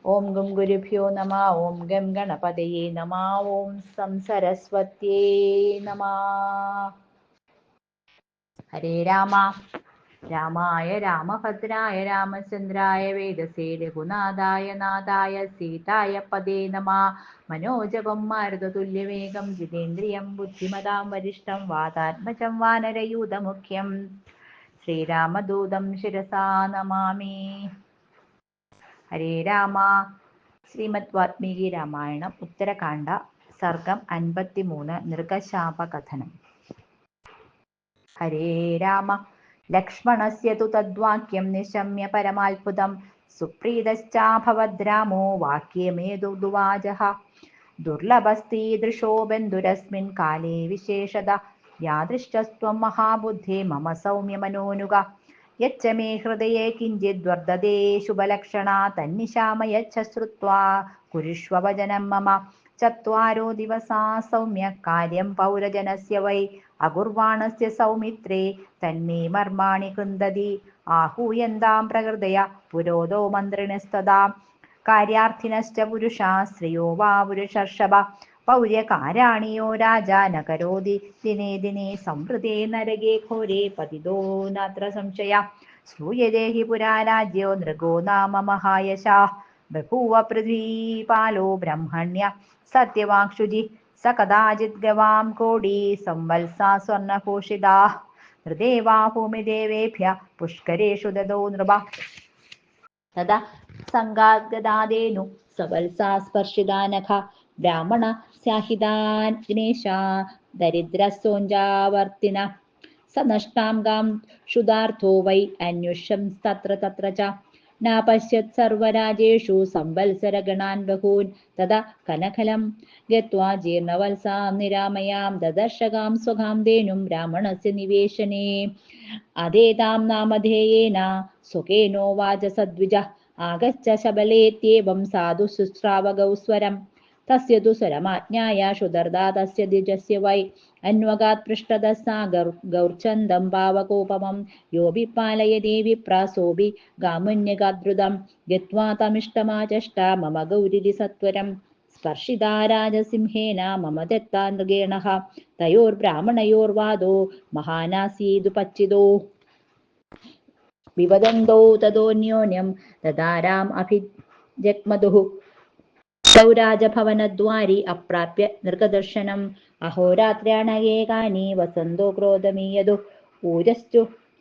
ഓം gum ഗുരുഭ്യോ നമ. ഓം gum ഗണപതയേ നമ. ഓം സം സരസ്വത്യേ നമ. ഹരേ രാമ രാമായ രാമഭദ്രായ രാമചന്ദ്രായ വേദസേ രഘുനാഥായ നാഥായ സീതായ പദേ നമ. മനോജപം മാരുതതുല്യവേഗം ജിതേന്ദ്രിയം ബുദ്ധിമതാം വരിഷ്ഠം വാതാത്മജം വാനരയൂഥമുഖ്യം ശ്രീരാമദൂതം ശിരസാ നമാമി. ഹരേ രാമ. ശ്രീമദ് വാൽമീകി രാമായണം ഉത്തരകാണ്ഡ സർഗം 53 നൃഗശാപകഥനം. ഹരേ രാമ. ലക്ഷ്മണസ്യ തു തദ്വാക്യം നിശമ്യ പരമാത്ഭുതം സുപ്രീതശ്ചാഭവദ് രാമോ വാക്യമേതുവാചഃ. ദുർലഭസ്തീദൃശോ ബന്ധുരസ്മിൻ കാലേ വിശേഷത യാദൃശ്ചസ്ത്വം മഹാബുദ്ധേ മമ സൗമ്യമനോനുഗ. യച്ഛ മേ ഹൃദയേ കിഞ്ചിദ് വർദ്ധതേ ശുഭലക്ഷണാ തന്നിശാമയച്ഛ ശ്രുത്വാ കുരുഷ്വ വചനം മമ. ചത്വാരോ ദിവസാ സൗമ്യ കാര്യം പൗരജനസ്യ വൈ അകുർവാണസ്യ സൗമിത്രേ തന്മേ മർമാണി കൃന്ദതി. ആഹൂയന്താം പ്രകൃതയ പുരോധോ മന്ത്രിണസ്തദാ കാര്യാർത്ഥിനശ്ച പുരുഷാ സ്ത്രിയോ വാ പുരുഷർഷഭ. പൗര്യകാരാണിയോ രാജാ ന കരോതി ദിനേ ദിനേ സംവൃതേ നരകേ ഘോരേ പതിതോ നാത്ര സംശയ. ശ്രൂയതേ ഹി പുരാ രാജ്യോ നൃഗോ നാമ മഹായശാഃ. ബഭൂവ പൃഥ്വീപാലോ ബ്രഹ്മണ്യ സത്യവാക്ശുചി. സ കദാചിത് ഗവാം കോടി സംവത്സാ സ്വർണഭൂഷിതാഃ. നൃദേവാ ഭൂമിദേവേഭ്യ പുഷ്കരേഷു ദദോ നൃപ. തഥാ സംഗാദ്ഗദാദേനു സവത്സാ സ്പർശിതാ നഖ. ബ്രാഹ്മണ സ്യാഹിതാഗ്നേശാ ദരിദ്രസോഞ്ചാവർത്തിന. സ നഷ്ടാം ഗാം ക്ഷുധാർത്ഥോ വൈ അന്യുഷം തത്ര തത്ര ച. നാപശ്യത് സർവരാജേഷു സംവത്സരഗണാൻ ബഹൂൻ. തഥാ കനഖലം ഗത്വാ ജീർണവത്സാം നിരാമയാം ദദർശകാം സ്വകാം ധേനും ബ്രാഹ്മണസ്യ നിവേശനേ. അതേതാം നാമധേയേന സ്വകേനോവാച സദ്വിജഃ. ആഗച്ഛ ശബലേത്യേവം സാധു ശുശ്രാവഗൗ സ്വരം. തസ്യ തു സ്വരമാജ്ഞായ ക്ഷുധർദാ തസ്യ ദ്വിജസ്യ വൈ. അന്വഗാത് പൃഷ്ഠതഃ സാ ഗൗർച്ഛന്ദം പാവകോപമം. യോപി പാലയതേ വിപ്ര സോപി ഗാമുന്യഗാദ്രുതം. ഗത്വാ തമിഷ്ടമാചഷ്ട മമ ഗൗരിരി സത്വരം. സ്പർശിതാ രാജസിംഹേന മമ ദത്താ നൃഗേണഃ. തയോർബ്രാഹ്മണയോർവാദോ മഹാനാസീദുപച്ഛിതോ. വിവദന്തോ തതോന്യോന്യം ദദാരാം അഭിജഗ്മതുഃ. തൗ രാജഭവനദ്വാരി അപ്രാപ്യ നൃഗദർശനം. അഹോരാത്ര്യാണയേകാനി വസന്തോ ക്രോധമീയതു.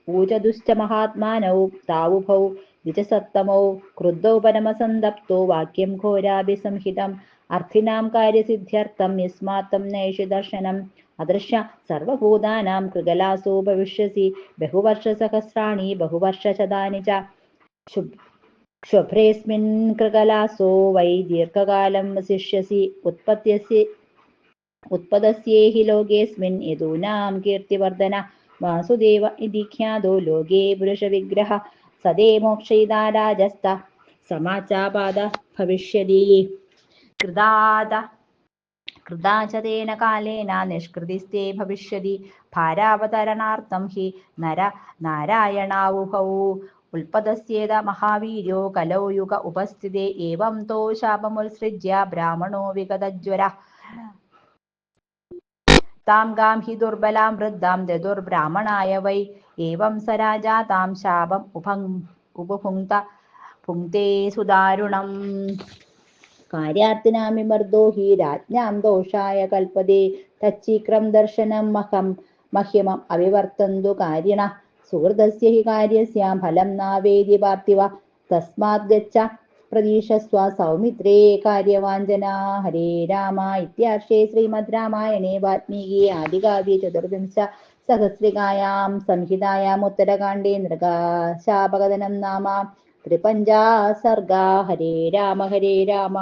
ഊചതുശ്ച മഹാത്മാനൗ താവുഭൗ ദ്വിജസത്തമൗ. ക്രുദ്ധൗ പരമസന്തപ്തോ വാക്യം ഘോരാഭിസംഹിതം. അർത്ഥിനാം കാര്യസിദ്ധ്യർത്ഥം യസ്മാത്തം നൈഷി ദർശനം. അദൃശ്യ സർവഭൂതാനാം കൃഗലാസോ ഭവിഷ്യസി. ബഹുവർഷസഹസ്രാണി ബഹുവർഷശതാനി ച. ക്ഷുഭ്രേസ്മിൻ കൃഗലാസോ വൈ ദീർഘകാലം വസിഷ്യസി. ഉത്പദസ്യേഹി ലോകേസ്മിൻ യദൂനാം കീർത്തിവർധന. വാസുദേവ ഇതി ഖ്യാതോ ലോകേ പുരുഷവിഗ്രഹ. സദേ മോക്ഷയിതാ രാജസ്ഥ സമാചാപാദ ഭവിഷ്യതി. കൃതാച തേന കാലേന നിഷ്കൃതിസ്തേ ഭവിഷ്യതി. ഭാരാവതരണാർത്ഥം ഹി നാരായണാവുഭൗ. ഉൽപ്പതസ്യേത മഹാവീര്യോ കലൗ യുഗ ഉപസ്ഥിതേ. ഏവം തോ ശാപമുത്സൃജ്യ ബ്രാഹ്മണോ വിഗതജ്വരഃ. താം ഗാം ഹി ദുർബലാം വൃദ്ധാം ദദുർബ്രാഹ്മണായ വൈ. ഏവം സ രാജാ താം ശാപം ഭുങ്ക്തേ സുദാരുണം. കാര്യാർത്ഥിനാമിമർദോ ഹി രാജ്ഞാം ദോഷായ കൽപ്പതേ. തച്ഛീക്രം ദർശനം മഹ്യമം അവിവർത്തന്തു കാര്യിണഃ. സുഹൃദസ്യ ഹി കാര്യസ്യ ഫലം നാവേദി പാർത്ഥിവ. തസ്മാത് ഗച്ഛ പ്രതീക്ഷസ്വ സൗമിത്രേ കാര്യവാഞ്ഛനാ. ഹരേ രാമ. ഇത്യാർഷേ ശ്രീമദ് രാമായണേ വാൽമീകി ആദികാവ്യേ ചതുർവിംശ സഹസ്രികായാം സംഹിതായാം ഉത്തരകാണ്ഡേ നൃഗശാപകഥനം നാമ 53 സർഗ. ഹരേ രാമ ഹരേ രാമ.